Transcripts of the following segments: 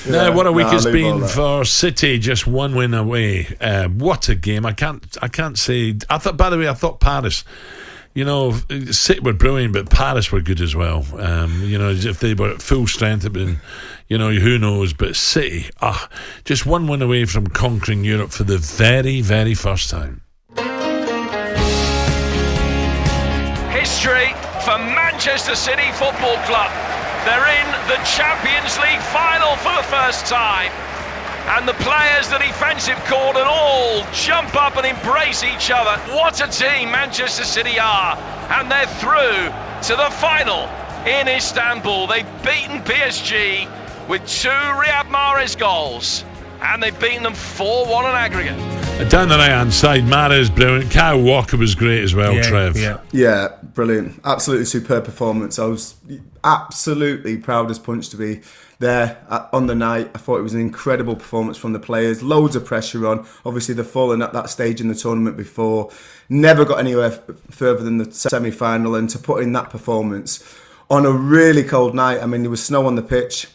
Now, what a week it's been for City. Just one win away. What a game! I can't say. By the way, I thought Paris. City were brilliant, but Paris were good as well. If they were at full strength, it'd been, who knows. But City, just one win away from conquering Europe for the very, very first time. History for Manchester City Football Club. They're in the Champions League final for the first time. And the players, the defensive cordon, all jump up and embrace each other. What a team Manchester City are. And they're through to the final in Istanbul. They've beaten PSG with 2 Riyad Mahrez goals. And they've beaten them 4-1 on aggregate. Down the right-hand side, Mahrez brilliant. Kyle Walker was great as well, Trev. Yeah, brilliant. Absolutely superb performance. I was absolutely proud as punch to be there on the night. I thought it was an incredible performance from the players. Loads of pressure on. Obviously, they've fallen at that stage in the tournament before. Never got anywhere further than the semi-final. And to put in that performance on a really cold night, I mean, there was snow on the pitch.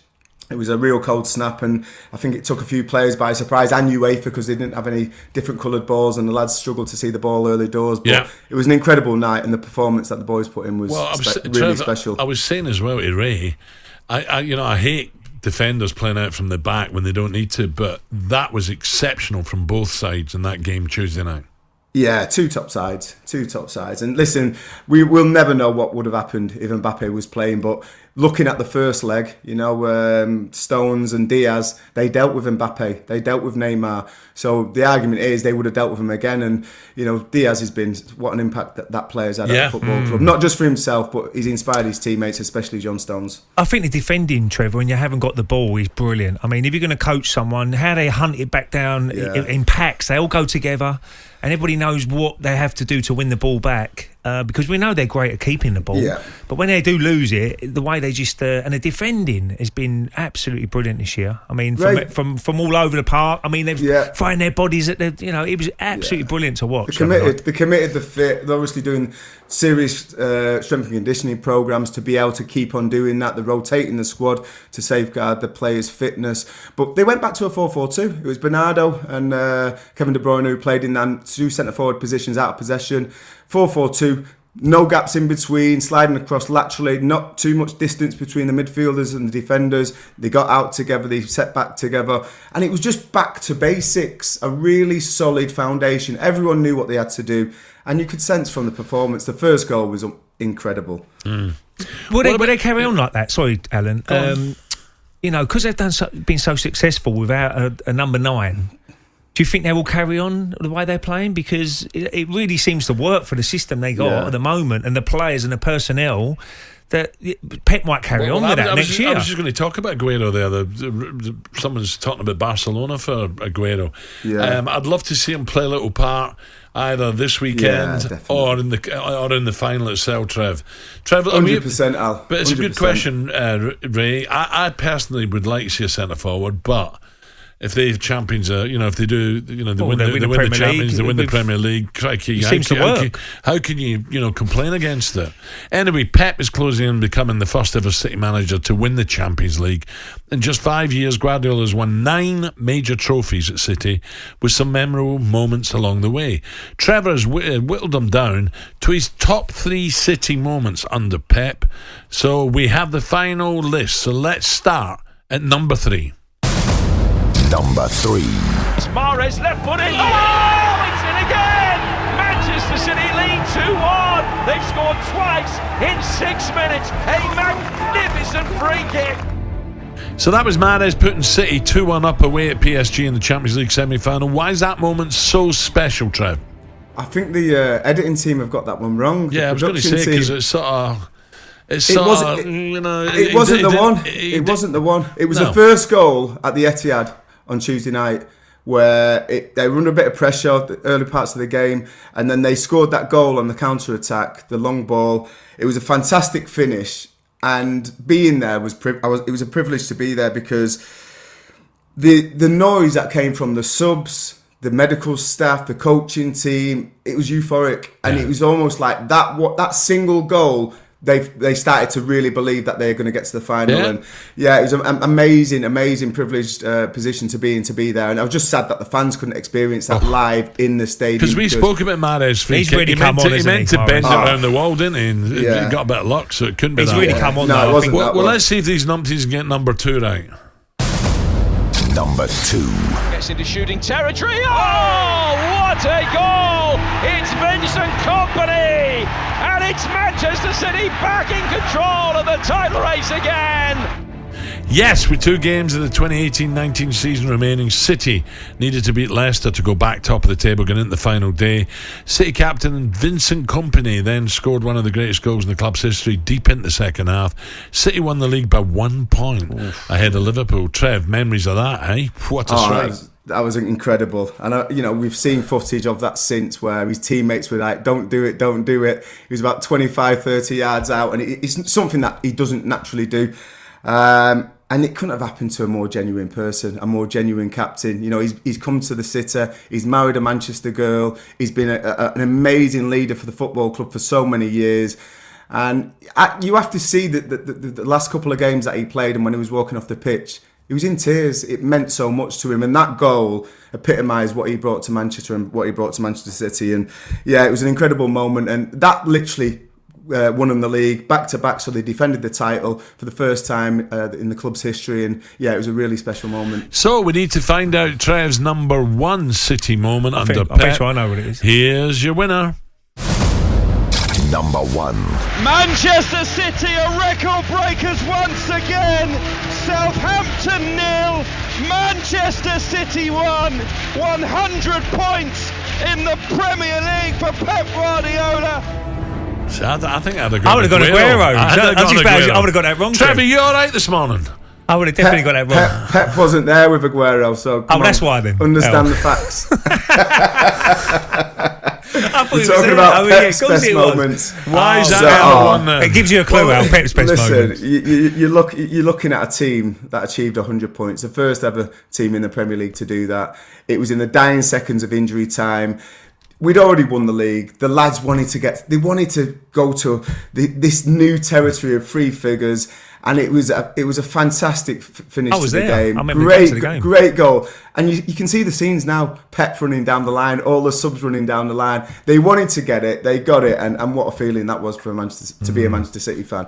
It was a real cold snap, and I think it took a few players by surprise, and UEFA, because they didn't have any different coloured balls, and the lads struggled to see the ball early doors. But it was an incredible night, and the performance that the boys put in was really special. I was saying as well to Ray, I hate defenders playing out from the back when they don't need to, but that was exceptional from both sides in that game Tuesday night. Yeah, two top sides. And listen, we will never know what would have happened if Mbappe was playing, but looking at the first leg, Stones and Diaz, they dealt with Mbappe, they dealt with Neymar. So the argument is they would have dealt with him again. And, Diaz has been, what an impact that player's had at the football club. Not just for himself, but he's inspired his teammates, especially John Stones. I think the defending, Trevor, when you haven't got the ball, is brilliant. I mean, if you're going to coach someone, how they hunt it back down in packs, they all go together. And everybody knows what they have to do to win the ball back, because we know they're great at keeping the ball. Yeah. But when they do lose it, the way they just and the defending has been absolutely brilliant this year. I mean, from all over the park. I mean, they're fighting their bodies at the. It was absolutely brilliant to watch. They're committed, they're fit. They're obviously doing serious strength and conditioning programs to be able to keep on doing that. They're rotating the squad to safeguard the players' fitness. But they went back to a 4-4-2. It was Bernardo and Kevin De Bruyne who played in that 2 centre-forward positions out of possession. 4-4-2, no gaps in between, sliding across laterally, not too much distance between the midfielders and the defenders. They got out together, they set back together, and it was just back to basics, a really solid foundation. Everyone knew what they had to do, and you could sense from the performance, the first goal was incredible. Will they carry on like that? Sorry, Alan. Because they've been so successful without a number 9. Do you think they will carry on the way they're playing? Because it really seems to work for the system they got at the moment, and the players and the personnel, that Pep might carry on with that next year. I was just going to talk about Aguero there. Someone's talking about Barcelona for Aguero. Yeah. I'd love to see him play a little part either this weekend or in the final itself, Trev. 100%, Al. But it's 100%. a good question, Ray. I personally would like to see a centre forward, but if they champions if they do, they win the Champions, they win the Premier League. Crikey, how can you complain against it? Anyway, Pep is closing in, becoming the first ever City manager to win the Champions League. In just 5 years, Guardiola has won 9 major trophies at City, with some memorable moments along the way. Trevor has whittled them down to his top 3 City moments under Pep. So we have the final list. So let's start at number 3. Number 3. It's Mahrez, left foot in. Oh, it's in again! Manchester City lead 2-1. They've scored twice in 6 minutes. A magnificent free kick. So that was Mahrez putting City 2-1 up away at PSG in the Champions League semi-final. Why is that moment so special, Trev? I think the editing team have got that one wrong. Yeah, I was going to say, because it's sort of... It wasn't the one. It was the first goal at the Etihad on Tuesday night, where they were under a bit of pressure the early parts of the game, and then they scored that goal on the counter-attack, the long ball. It was a fantastic finish, and being there it was a privilege to be there, because the noise that came from the subs, the medical staff, the coaching team, it was euphoric, and it was almost like that single goal they started to really believe that they're going to get to the final. Yeah. And it was an amazing privileged position to be in, to be there. And I was just sad that the fans couldn't experience that live in the stadium. Because we spoke about Mahrez free he's kick. Really he meant to bend it around the wall, didn't he? And he got a bit of luck, so it couldn't be he's that. Really come on. No, it wasn't. Well, let's see if these numpties can get number 2 right. Number 2. Gets into shooting territory. Oh, what a goal! It's Vincent Kompany, and it's Manchester City back in control of the title race again. Yes, with 2 games of the 2018-19 season remaining, City needed to beat Leicester to go back top of the table going into the final day. City captain Vincent Kompany then scored one of the greatest goals in the club's history deep into the second half. City won the league by 1 point ahead of Liverpool. Trev, memories of that, eh? What a strike. That was incredible. And, we've seen footage of that since where his teammates were like, don't do it. He was about 25, 30 yards out, and it's something that he doesn't naturally do. And it couldn't have happened to a more genuine person, a more genuine captain. He's come to the City. He's married a Manchester girl. He's been an amazing leader for the football club for so many years. And you have to see the last couple of games that he played, and when he was walking off the pitch, he was in tears. It meant so much to him. And that goal epitomised what he brought to Manchester and what he brought to Manchester City. And it was an incredible moment. And that literally won them the league back to back, so they defended the title for the first time in the club's history, and it was a really special moment. So we need to find out Trev's number 1 City moment under Pep. I bet you I know what it is. Here's your winner. Number 1. Manchester City are record breakers once again. Southampton 0, Manchester City 1. 100 points in the Premier League for Pep Guardiola. So I think I'd have gone. I would have gone Aguero. I would have got that wrong. Trevor, you all right this morning? I would have definitely got that wrong. Pep wasn't there with Aguero, so that's why then. Understand the facts. We're talking about Pep's best moments. Why is that one there? It gives you a clue how Pep's best moments. Listen, you're looking at a team that achieved 100 points. The first ever team in the Premier League to do that. It was in the dying seconds of injury time. We'd already won the league. The lads wanted to go to this new territory of 3 figures, and it was a fantastic finish to the game. I remember the game. Great goal. And you can see the scenes now. Pep running down the line, all the subs running down the line. They wanted to get it, they got it, and what a feeling that was for to be a Manchester City fan.